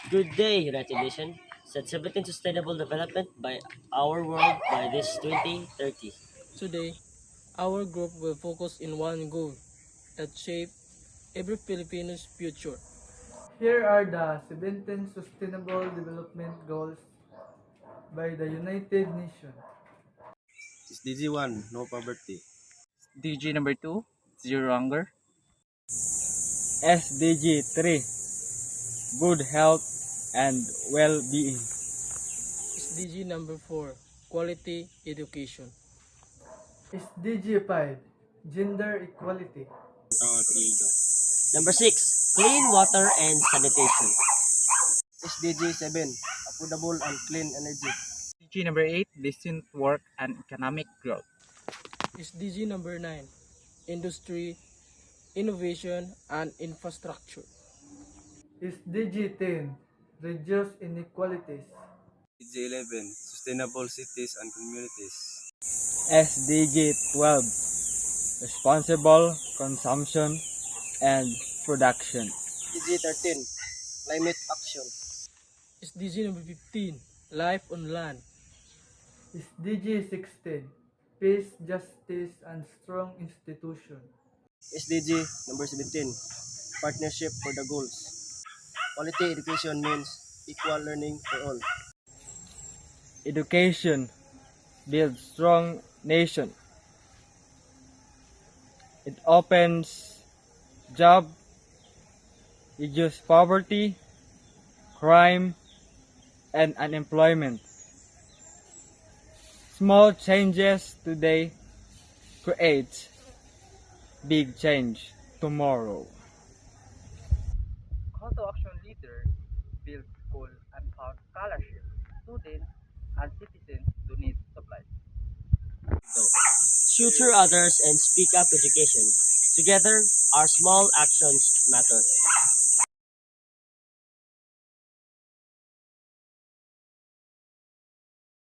Good day, United Nations. Set 17 Sustainable Development by our world by this 2030. Today, our group will focus in one goal that shape every Filipino's future. Here are the 17 Sustainable Development Goals by the United Nations. SDG 1, no poverty. DG number 2, zero hunger. SDG 3, good health and well-being. SDG number 4, quality education. SDG 5, Gender Equality. Number 6, clean water and sanitation. SDG 7, affordable and clean energy. DG number 8, decent work and economic growth. SDG number 9, industry, innovation, and infrastructure. SDG 10, Reduce Inequalities. SDG 11, sustainable cities and communities. SDG 12, responsible consumption and production. SDG 13, climate action. SDG number 15, life on land. SDG 16, Peace, Justice, and Strong Institution. SDG number 17, partnership for the goals. Quality education means equal learning for all. Education builds strong nation. It opens job, reduces poverty, crime, and unemployment. Small changes today create big change tomorrow. Call to action leaders build school and fund scholarships. Students and citizens donate supplies. Tutor others and speak up education. Together, our small actions matter.